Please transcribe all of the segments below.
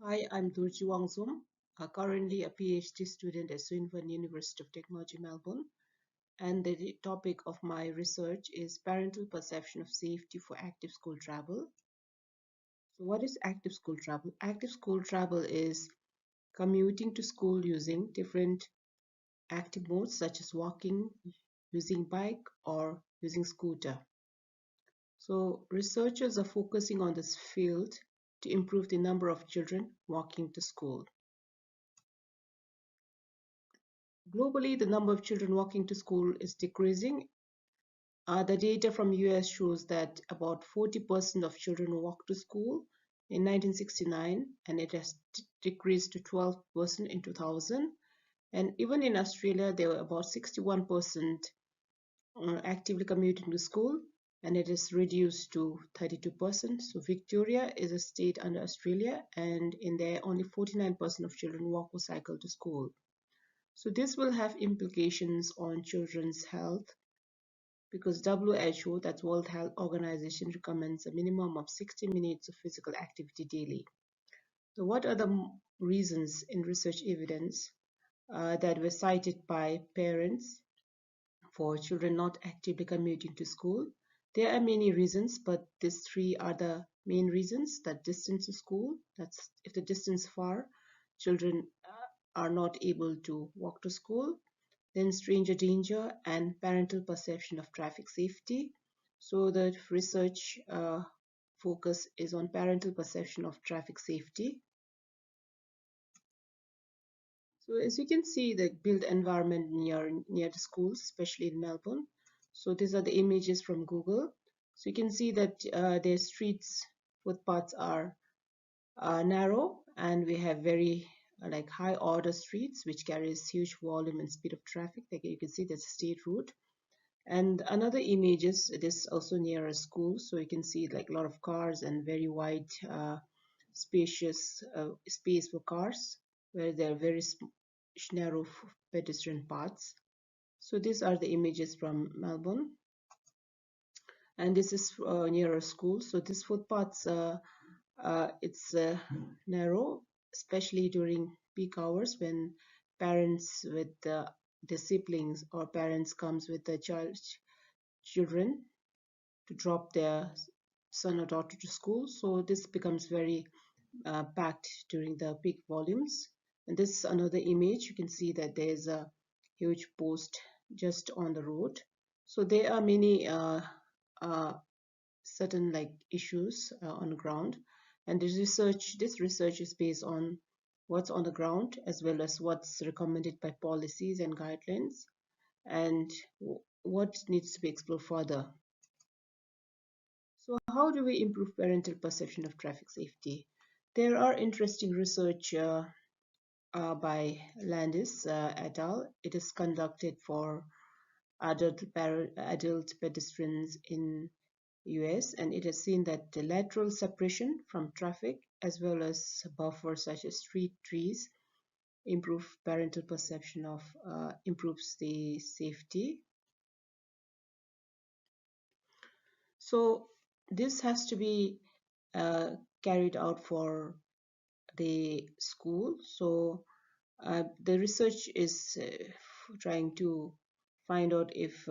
Hi, I'm Dorji Wangzom, currently a PhD student at Swinburne University of Technology, Melbourne, and the topic of my research is parental perception of safety for active school travel. So what is active school travel? Active school travel is commuting to school using different active modes such as walking, using bike, or using scooter. So researchers are focusing on this field to improve the number of children walking to school. Globally, the number of children walking to school is decreasing. The data from US shows that about 40% of children walked to school in 1969, and it has decreased to 12% in 2000. And even in Australia, there were about 61% actively commuting to school, and it is reduced to 32%. So Victoria is a state under Australia, and in there, only 49% of children walk or cycle to school. So this will have implications on children's health because WHO, that's World Health Organization, recommends a minimum of 60 minutes of physical activity daily. So what are the reasons in research evidence that were cited by parents for children not actively commuting to school? There are many reasons, but these three are the main reasons: that distance to school, that's if the distance far, children are not able to walk to school. Then stranger danger and parental perception of traffic safety. So the research focus is on parental perception of traffic safety. So as you can see, the built environment near the schools, especially in Melbourne. So these are the images from Google. So you can see that their streets, footpaths are narrow, and we have very like high order streets which carries huge volume and speed of traffic. Like you can see, that's a state route. And another images, it is also near a school, so you can see like a lot of cars and very wide, spacious space for cars, where there are very narrow pedestrian paths. So these are the images from Melbourne, and this is near a school. So this footpaths, it's narrow, especially during peak hours when parents with the siblings or parents comes with the children to drop their son or daughter to school. So this becomes very packed during the peak volumes. And this is another image. You can see that there's a huge post just on the road. So there are many uh, certain like issues on the ground. And this research is based on what's on the ground as well as what's recommended by policies and guidelines, and what needs to be explored further. So how do we improve parental perception of traffic safety? There are interesting research by Landis et al. It is conducted for adult pedestrians in US, and it has seen that the lateral separation from traffic as well as buffers such as street trees improve parental perception of improves the safety. So this has to be uh, carried out for the school. So the research is trying to find out if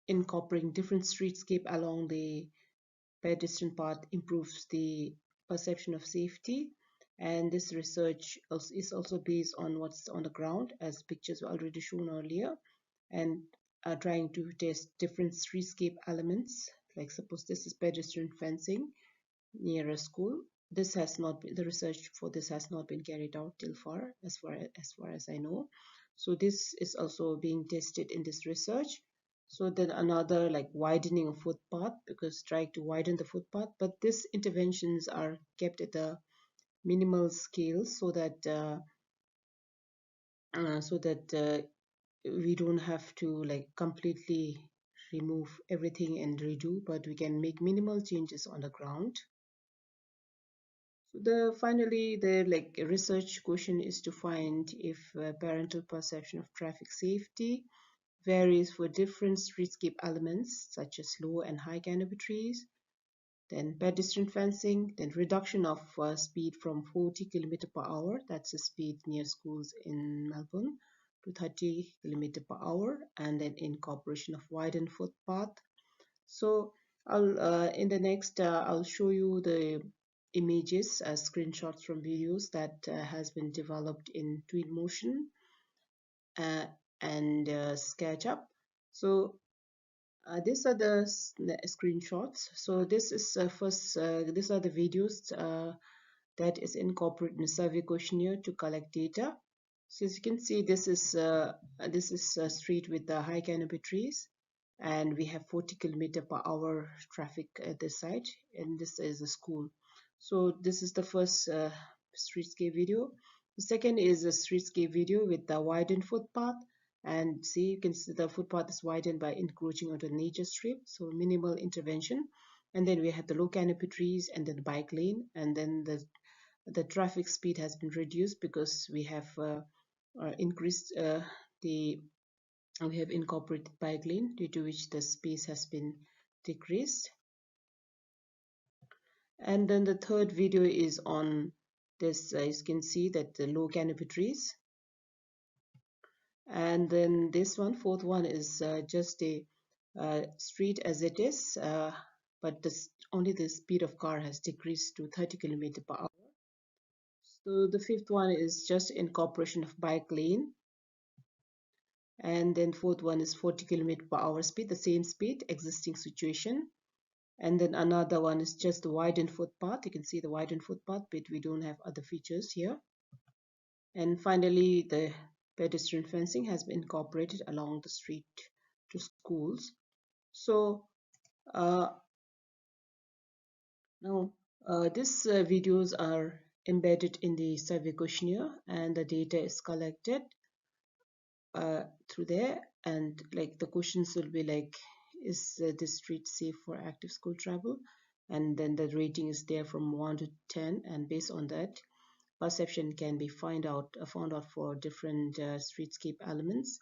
incorporating different streetscape along the pedestrian path improves the perception of safety. And this research is also based on what's on the ground, as pictures were already shown earlier, and are trying to test different streetscape elements. Like suppose this is pedestrian fencing near a school. This has not been, the research for this has not been carried out till far as I know. So this is also being tested in this research. So then another like widening of footpath, because trying to widen the footpath, but these interventions are kept at a minimal scale so that we don't have to like completely remove everything and redo, but we can make minimal changes on the ground. So finally the like research question is to find if parental perception of traffic safety varies for different streetscape elements such as low and high canopy trees, then pedestrian fencing, then reduction of speed from 40 km/h, that's the speed near schools in Melbourne, to 30 km/h, and then incorporation of widened footpath. So I'll in the next I'll show you the images as screenshots from videos that has been developed in Twinmotion uh, and SketchUp. So these are the screenshots. So this is first these are the videos that is incorporated in a survey questionnaire to collect data. So as you can see, this is a street with the high canopy trees, and we have 40 km/h traffic at this site, and this is a school. So this is the first streetscape video. The second is a streetscape video with the widened footpath, and see, you can see the footpath is widened by encroaching onto the nature strip, so minimal intervention. And then we have the low canopy trees, and then the bike lane, and then the traffic speed has been reduced because we have increased we have incorporated bike lane, due to which the space has been decreased. And then the third video is on this, you can see that the low canopy trees. And then this one, fourth one, is just a street as it is, but only the speed of car has decreased to 30 km/h. So the fifth one is just incorporation of bike lane, and then fourth one is 40 km/h speed, the same speed, existing situation. And then another one is just the widened footpath. You can see the widened footpath, but we don't have other features here. And finally, the pedestrian fencing has been incorporated along the street to schools. So now these videos are embedded in the survey questionnaire, and the data is collected through there. And like the questions will be like, is this street safe for active school travel? And then the rating is there from 1 to 10, and based on that, perception can be found out for different streetscape elements.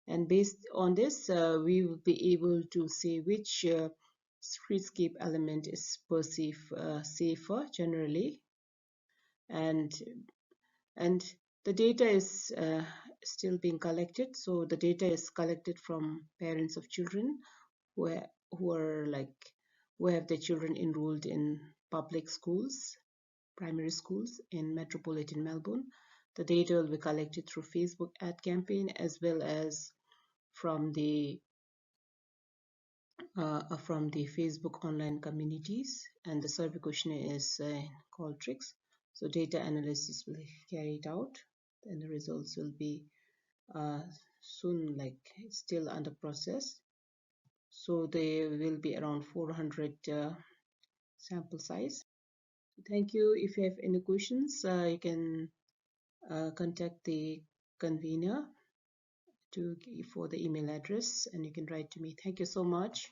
And based on this, we will be able to say which streetscape element is perceived safer generally. And the data is still being collected. So the data is collected from parents of children who have their children enrolled in public schools, primary schools in metropolitan Melbourne. The data will be collected through Facebook ad campaign, as well as from the Facebook online communities, and the survey questionnaire is called Tricks. So data analysis will be carried out, and the results will be soon, like it's still under process. So there will be around 400 sample size. Thank you. If you have any questions, you can contact the convener for the email address, and you can write to me. Thank you so much.